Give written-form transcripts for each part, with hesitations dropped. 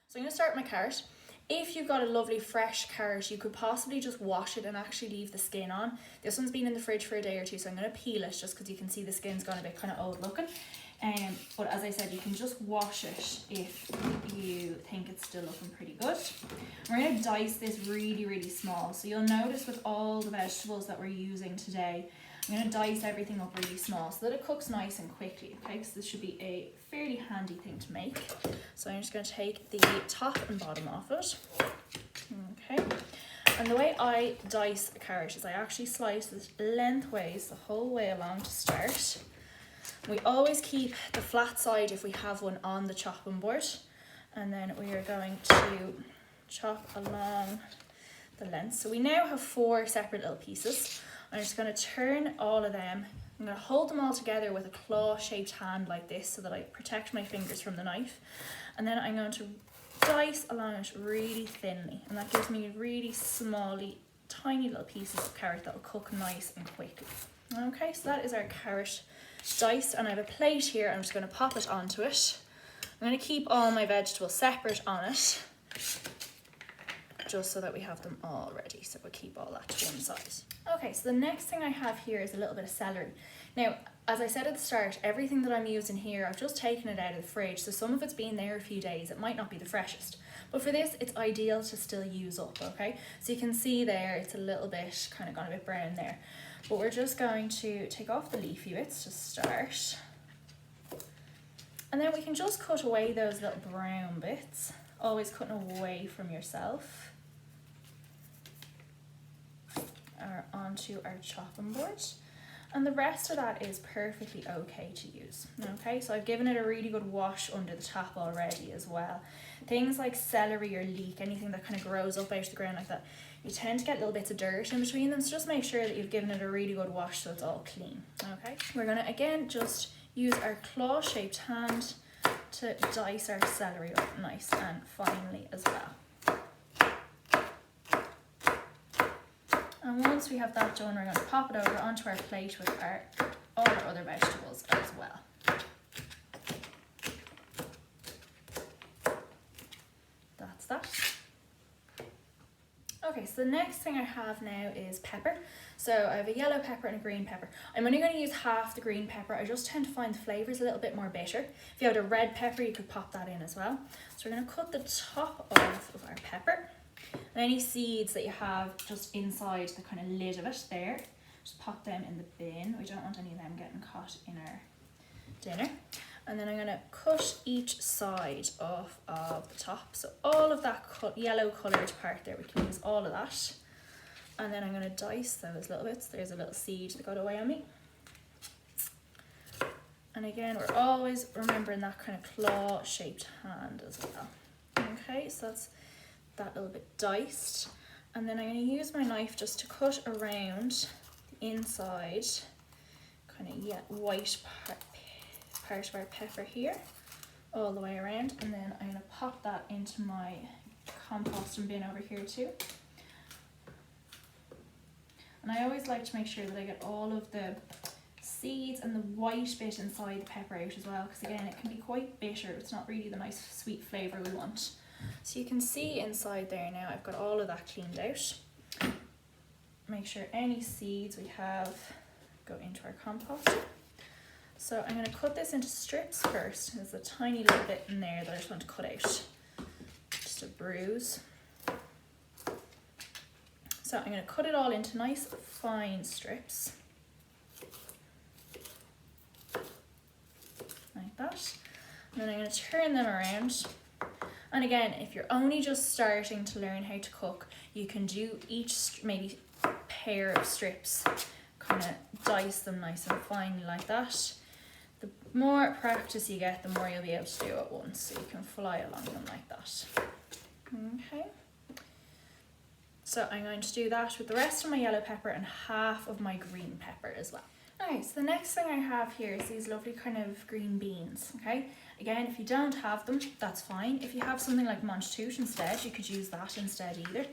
So I'm going to start with my carrot. If you've got a lovely fresh carrot, you could possibly just wash it and actually leave the skin on. This one's been in the fridge for a day or two, so I'm going to peel it just because you can see the skin's gone a bit kind of old looking. But as I said, you can just wash it if you think it's still looking pretty good. We're going to dice this really, really small. So you'll notice with all the vegetables that we're using today, I'm going to dice everything up really small so that it cooks nice and quickly, okay? So this should be a fairly handy thing to make. So I'm just going to take the top and bottom off it. Okay. And the way I dice a carrot is I actually slice it lengthways the whole way along to start. We always keep the flat side, if we have one, on the chopping board. And then we are going to chop along the length. So we now have 4 separate little pieces. I'm just going to turn all of them. I'm going to hold them all together with a claw-shaped hand like this so that I protect my fingers from the knife. And then I'm going to dice along it really thinly. And that gives me really smally, tiny little pieces of carrot that will cook nice and quickly. Okay, so that is our carrot diced. And I have a plate here. I'm just going to pop it onto it. I'm going to keep all my vegetables separate on it, just so that we have them all ready. So we'll keep all that to one side. Okay, so the next thing I have here is a little bit of celery. Now, as I said at the start, everything that I'm using here, I've just taken it out of the fridge. So some of it's been there a few days. It might not be the freshest. But for this, it's ideal to still use up, okay? So you can see there, it's a little bit, kind of gone a bit brown there. But we're just going to take off the leafy bits to start. And then we can just cut away those little brown bits. Always cutting away from yourself. Onto our chopping board, and the rest of that is perfectly okay to use. Okay, so I've given it a really good wash under the top already as well. Things like celery or leek, anything that kind of grows up out of the ground like that, you tend to get little bits of dirt in between them, so just make sure that you've given it a really good wash so it's all clean. Okay, we're going to again just use our claw-shaped hand to dice our celery up nice and finely as well. And once we have that done, we're going to pop it over onto our plate with all our other vegetables as well. That's that. Okay, so the next thing I have now is pepper. So I have a yellow pepper and a green pepper. I'm only going to use half the green pepper. I just tend to find the flavours a little bit more bitter. If you had a red pepper, you could pop that in as well. So we're going to cut the top off of our pepper. And any seeds that you have just inside the kind of lid of it there, just pop them in the bin. We don't want any of them getting caught in our dinner. And then I'm going to cut each side off of the top. So all of that yellow coloured part there, we can use all of that. And then I'm going to dice those little bits. There's a little seed that got away on me. And again, we're always remembering that kind of claw-shaped hand as well. Okay, so that's that little bit diced, and then I'm going to use my knife just to cut around the inside kind of white part of our pepper here all the way around, and then I'm going to pop that into my composting bin over here too. And I always like to make sure that I get all of the seeds and the white bit inside the pepper out as well, because again, it can be quite bitter. It's not really the nice sweet flavour we want. So you can see inside there now, I've got all of that cleaned out. Make sure any seeds we have go into our compost. So I'm going to cut this into strips first. There's a tiny little bit in there that I just want to cut out. Just a bruise. So I'm going to cut it all into nice fine strips. Like that. And then I'm going to turn them around. And again, if you're only just starting to learn how to cook, you can do each maybe pair of strips, kind of dice them nice and finely like that. The more practice you get, the more you'll be able to do it once, so you can fly along them like that. Okay. So I'm going to do that with the rest of my yellow pepper and half of my green pepper as well. Okay, so the next thing I have here is these lovely kind of green beans, okay? Again, if you don't have them, that's fine. If you have something like mangetout instead, you could use that instead either.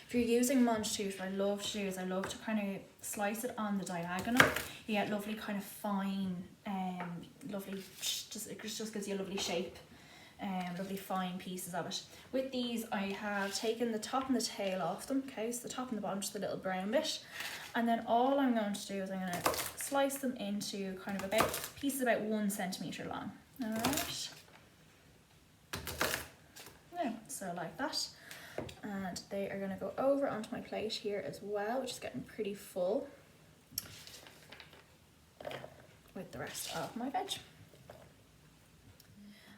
If you're using mangetout, what I love to do is I love to kind of slice it on the diagonal. You get lovely kind of fine, lovely, it just gives you a lovely shape lovely fine pieces of it. With these, I have taken the top and the tail off them, okay, so the top and the bottom, just the little brown bit. And then all I'm going to do is I'm going to slice them into kind of about pieces about 1 centimetre long. Alright. Yeah, so like that. And they are going to go over onto my plate here as well, which is getting pretty full with the rest of my veg.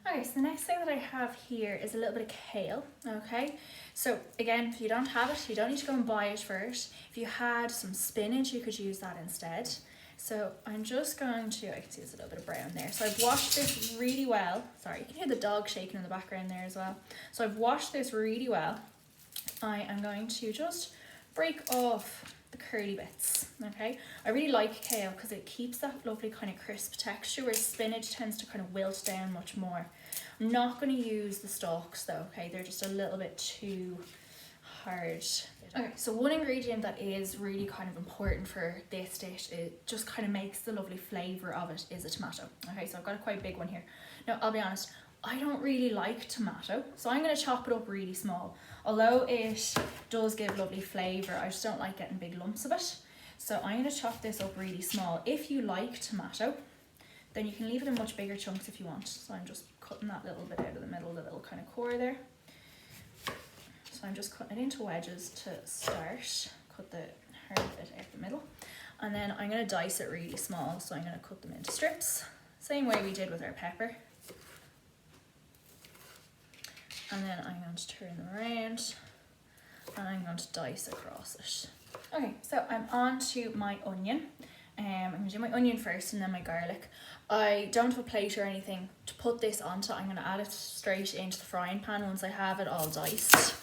Okay, so the next thing that I have here is a little bit of kale, okay? So again, if you don't have it, you don't need to go and buy it first. If you had some spinach, you could use that instead. So I'm just going to, I can see there's a little bit of brown there. So I've washed this really well. Sorry, you can hear the dog shaking in the background there as well. So I've washed this really well. I am going to just break off the curly bits, okay? I really like kale because it keeps that lovely kind of crisp texture, whereas spinach tends to kind of wilt down much more. I'm not going to use the stalks though, okay? They're just a little bit too hard. Okay, so one ingredient that is really kind of important for this dish, it just kind of makes the lovely flavour of it, is a tomato. Okay, so I've got a quite big one here. Now, I'll be honest, I don't really like tomato, so I'm going to chop it up really small. Although it does give lovely flavour, I just don't like getting big lumps of it. So I'm going to chop this up really small. If you like tomato, then you can leave it in much bigger chunks if you want. So I'm just cutting that little bit out of the middle, the little kind of core there. So I'm just cutting it into wedges to start. Cut the hard bit out the middle. And then I'm going to dice it really small. So I'm going to cut them into strips. Same way we did with our pepper. And then I'm going to turn them around and I'm going to dice across it. Okay, so I'm on to my onion. I'm going to do my onion first and then my garlic. I don't have a plate or anything to put this onto. I'm going to add it straight into the frying pan once I have it all diced.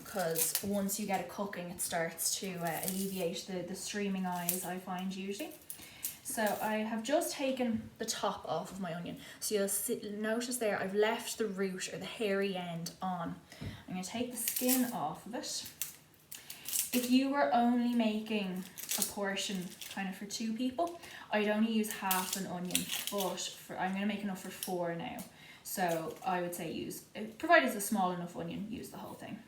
Because once you get it cooking, it starts to alleviate the streaming eyes, I find usually. So I have just taken the top off of my onion. So you'll notice there I've left the root or the hairy end on. I'm going to take the skin off of it. If you were only making a portion kind of for 2 people, I'd only use half an onion, but I'm going to make enough for 4 now. So I would say provided it's a small enough onion, use the whole thing.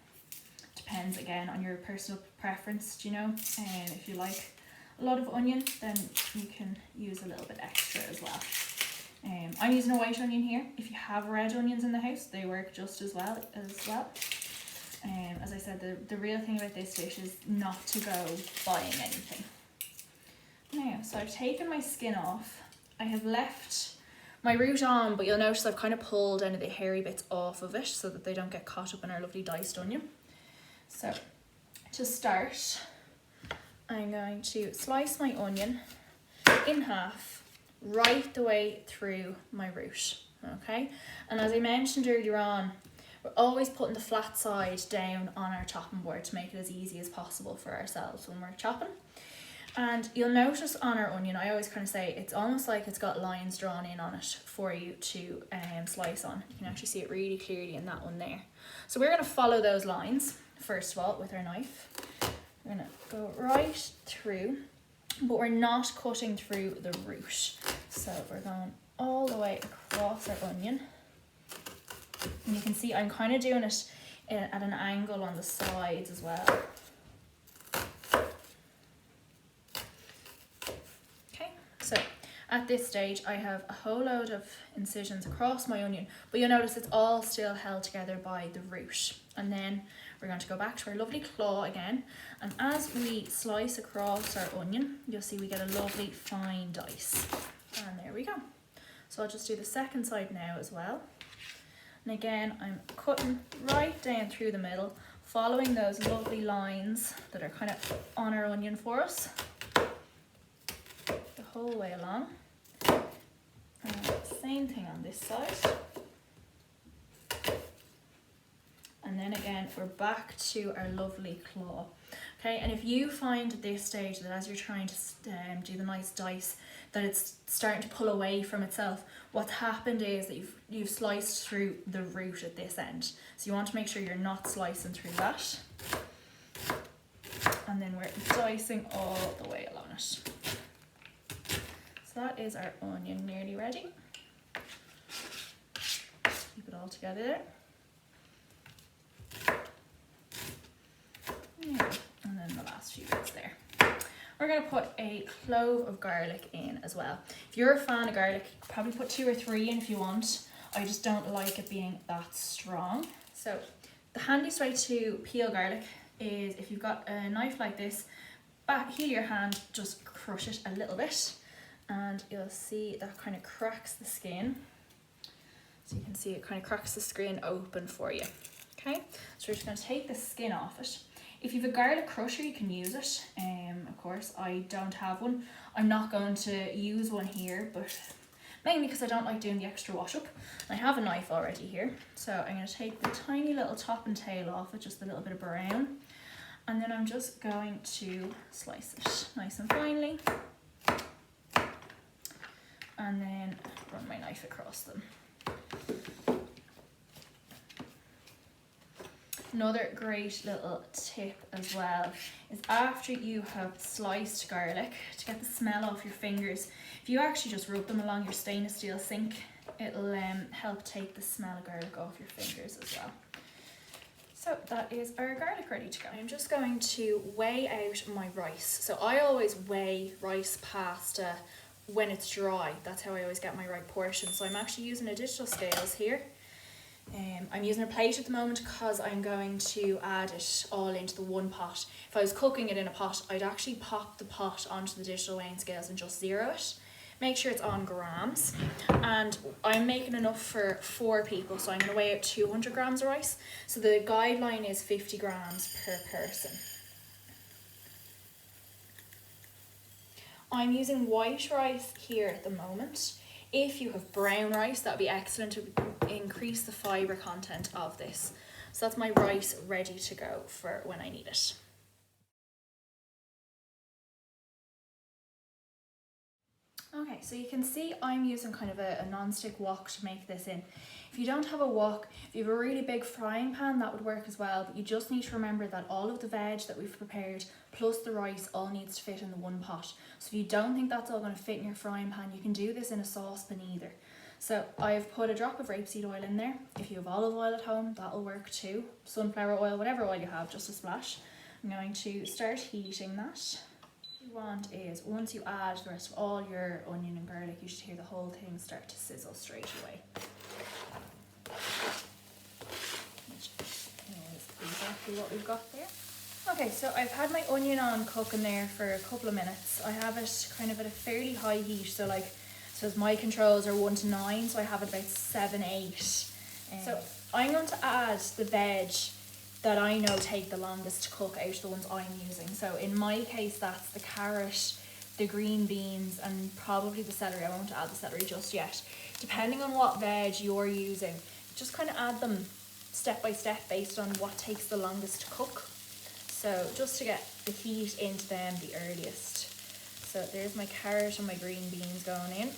Depends again on your personal preference, do you know? And if you like a lot of onion, then you can use a little bit extra as well. I'm using a white onion here. If you have red onions in the house, they work just as well. As I said, the real thing about this dish is not to go buying anything. Now, so I've taken my skin off. I have left my root on, but you'll notice I've kind of pulled any of the hairy bits off of it so that they don't get caught up in our lovely diced onion. So, to start, I'm going to slice my onion in half right the way through my root, okay? And as I mentioned earlier on, we're always putting the flat side down on our chopping board to make it as easy as possible for ourselves when we're chopping. And you'll notice on our onion, I always kind of say it's almost like it's got lines drawn in on it for you to slice on. You can actually see it really clearly in that one there. So we're going to follow those lines, first of all, with our knife. We're going to go right through, but we're not cutting through the root. So we're going all the way across our onion. And you can see I'm kind of doing it at an angle on the sides as well. Okay, so at this stage I have a whole load of incisions across my onion, but you'll notice it's all still held together by the root. And then we're going to go back to our lovely claw again, and as we slice across our onion, you'll see we get a lovely fine dice. And there we go. So I'll just do the second side now as well. And again, I'm cutting right down through the middle, following those lovely lines that are kind of on our onion for us, the whole way along. And same thing on this side. And then again, we're back to our lovely claw. Okay, and if you find at this stage that as you're trying to do the nice dice, that it's starting to pull away from itself, what's happened is that you've sliced through the root at this end. So you want to make sure you're not slicing through that. And then we're dicing all the way along it. So that is our onion nearly ready. Keep it all together there. Yeah. And then the last few bits there. We're going to put a clove of garlic in as well. If you're a fan of garlic, you could probably put 2 or 3 in if you want. I just don't like it being that strong. So the handiest way to peel garlic is if you've got a knife like this, heel your hand, just crush it a little bit, and you'll see that kind of cracks the skin. So you can see it kind of cracks the skin open for you. Okay, so we're just going to take the skin off it. If you have a garlic crusher, you can use it. Of course, I don't have one. I'm not going to use one here, but mainly because I don't like doing the extra wash up. I have a knife already here, so I'm going to take the tiny little top and tail off with just a little bit of brown, and then I'm just going to slice it nice and finely, and then run my knife across them. Another great little tip as well is after you have sliced garlic, to get the smell off your fingers, if you actually just rub them along your stainless steel sink, it'll help take the smell of garlic off your fingers as well. So that is our garlic ready to go. I'm just going to weigh out my rice. So I always weigh rice pasta when it's dry. That's how I always get my right portion. So I'm actually using a digital scales here. I'm using a plate at the moment because I'm going to add it all into the one pot. If I was cooking it in a pot, I'd actually pop the pot onto the digital weighing scales and just zero it. Make sure it's on grams. And I'm making enough for 4 people, so I'm going to weigh out 200 grams of rice. So the guideline is 50 grams per person. I'm using white rice here at the moment. If you have brown rice, that would be excellent to increase the fibre content of this. So that's my rice ready to go for when I need it. Okay, so you can see I'm using kind of a non-stick wok to make this in. If you don't have a wok, if you have a really big frying pan, that would work as well, but you just need to remember that all of the veg that we've prepared plus the rice all needs to fit in the one pot. So if you don't think that's all going to fit in your frying pan, you can do this in a saucepan either. So I've put a drop of rapeseed oil in there. If you have olive oil at home, that'll work too. Sunflower oil, whatever oil you have, just a splash. I'm going to start heating that. What you want is, once you add the rest of all your onion and garlic, you should hear the whole thing start to sizzle straight away. Which is exactly what we've got there. Okay, so I've had my onion on cooking there for a couple of minutes. I have it kind of at a fairly high heat, so my controls are 1 to 9, so I have it about 7, 8. So I'm going to add the veg that I know take the longest to cook out of the ones I'm using. So in my case, that's the carrot, the green beans, and probably the celery. I won't add the celery just yet. Depending on what veg you're using, just kind of add them step by step based on what takes the longest to cook. So just to get the heat into them the earliest. So there's my carrot and my green beans going in.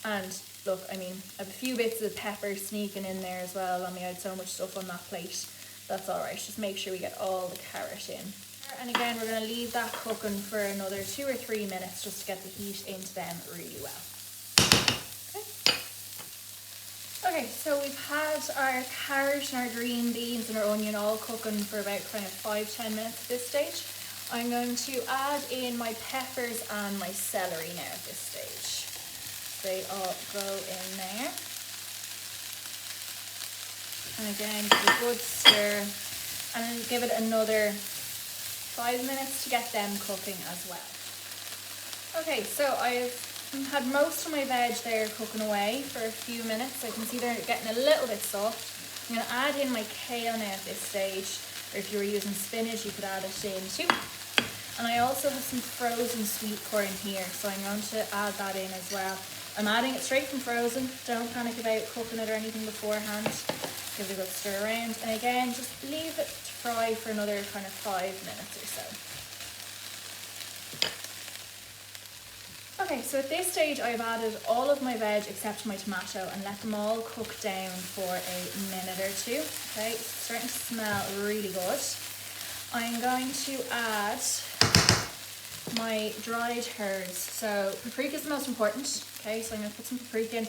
And look, I mean, I have a few bits of pepper sneaking in there as well. I mean, I had so much stuff on that plate. That's all right. Just make sure we get all the carrot in. And again, we're going to leave that cooking for another 2 or 3 minutes just to get the heat into them really well. Okay, so we've had our carrot and our green beans and our onion all cooking for about kind of 5-10 minutes at this stage. I'm going to add in my peppers and my celery now at this stage. They all go in there. And again, give it a good stir, and then give it another 5 minutes to get them cooking as well. Okay, so I've had most of my veg there cooking away for a few minutes. I can see they're getting a little bit soft. I'm going to add in my kale now at this stage, or if you were using spinach, you could add it in too. And I also have some frozen sweet corn here, so I'm going to add that in as well. I'm adding it straight from frozen. Don't panic about cooking it or anything beforehand. Give it a good stir around, and again, just leave it to fry for another kind of 5 minutes or so. Okay, so at this stage I've added all of my veg except my tomato and let them all cook down for a minute or 2. Okay, it's starting to smell really good. I'm going to add my dried herbs. So paprika is the most important. Okay, so I'm going to put some paprika in.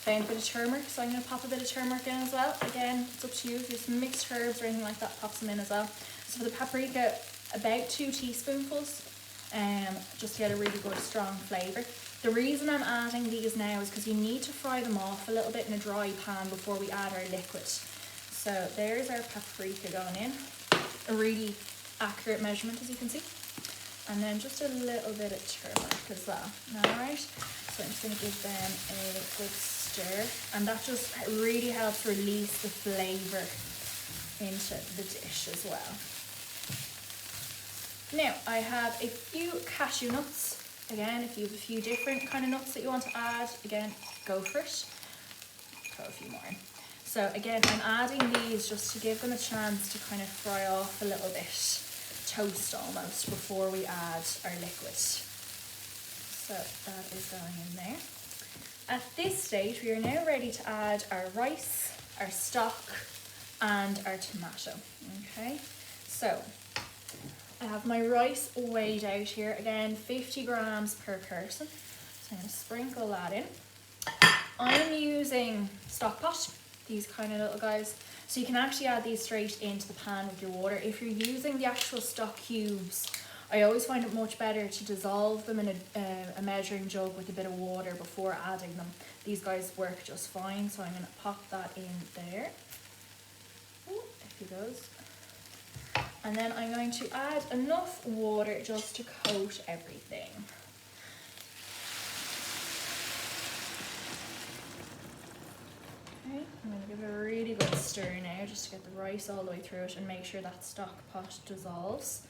found a bit of turmeric, so I'm going to pop a bit of turmeric in as well. Again, it's up to you. If there's mixed herbs or anything like that, pop some in as well. So for the paprika, about 2 teaspoonfuls, just to get a really good strong flavour. The reason I'm adding these now is because you need to fry them off a little bit in a dry pan before we add our liquid. So there's our paprika going in, a really accurate measurement as you can see. And then just a little bit of turmeric as well. Alright, so I'm just going to give them a good stir, and that just really helps release the flavour into the dish as well. Now I have a few cashew nuts. Again, if you have a few different kind of nuts that you want to add, again, go for it. Throw a few more in. So again, I'm adding these just to give them a chance to kind of fry off a little bit, toast almost, before we add our liquid. So that is going in there. At this stage, we are now ready to add our rice, our stock, and our tomato. Okay, so I have my rice weighed out here, again 50 grams per person, so I'm going to sprinkle that in. I'm using stock pot, these kind of little guys, so you can actually add these straight into the pan with your water. If you're using the actual stock cubes, I always find it much better to dissolve them in a measuring jug with a bit of water before adding them. These guys work just fine, so I'm going to pop that in there. Ooh, there he goes. And then I'm going to add enough water just to coat everything. Okay, I'm going to give it a really good stir now just to get the rice all the way through it and make sure that stock pot dissolves.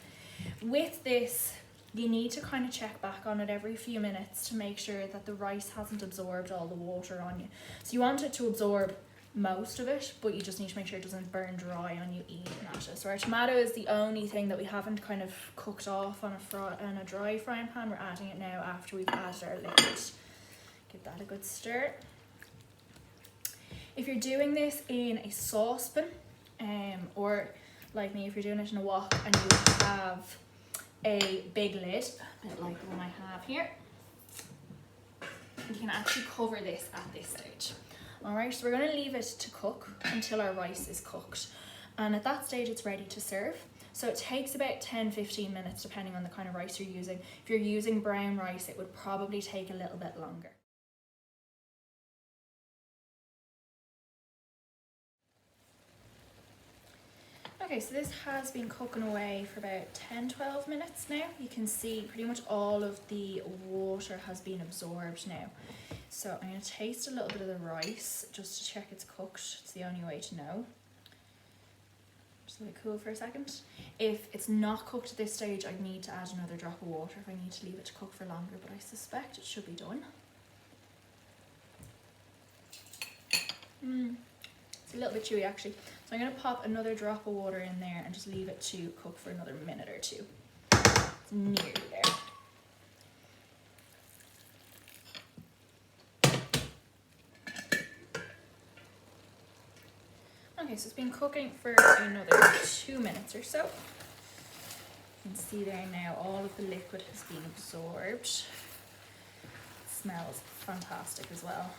With this, you need to kind of check back on it every few minutes to make sure that the rice hasn't absorbed all the water on you. So you want it to absorb most of it, but you just need to make sure it doesn't burn dry on you eating at it. So our tomato is the only thing that we haven't kind of cooked off on a dry frying pan. We're adding it now after we've added our liquid. Give that a good stir. If you're doing this in a saucepan, or like me, if you're doing it in a wok and you have a big lid, a bit like the one I have here, you can actually cover this at this stage. Alright, so we're going to leave it to cook until our rice is cooked, and at that stage it's ready to serve. So it takes about 10-15 minutes depending on the kind of rice you're using. If you're using brown rice, it would probably take a little bit longer. Okay, so this has been cooking away for about 10-12 minutes now. You can see pretty much all of the water has been absorbed now. So I'm going to taste a little bit of the rice just to check it's cooked. It's the only way to know. Just let it cool for a second. If it's not cooked at this stage, I need to add another drop of water if I need to leave it to cook for longer, but I suspect it should be done. It's a little bit chewy actually. So I'm going to pop another drop of water in there and just leave it to cook for another minute or two. It's nearly there. Okay, so it's been cooking for another 2 minutes or so. You can see there now all of the liquid has been absorbed. It smells fantastic as well.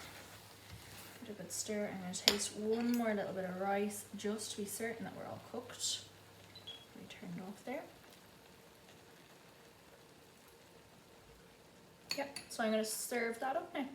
Give it a good stir. I'm going to taste one more little bit of rice just to be certain that we're all cooked. We turned off there. Yep, so I'm going to serve that up now.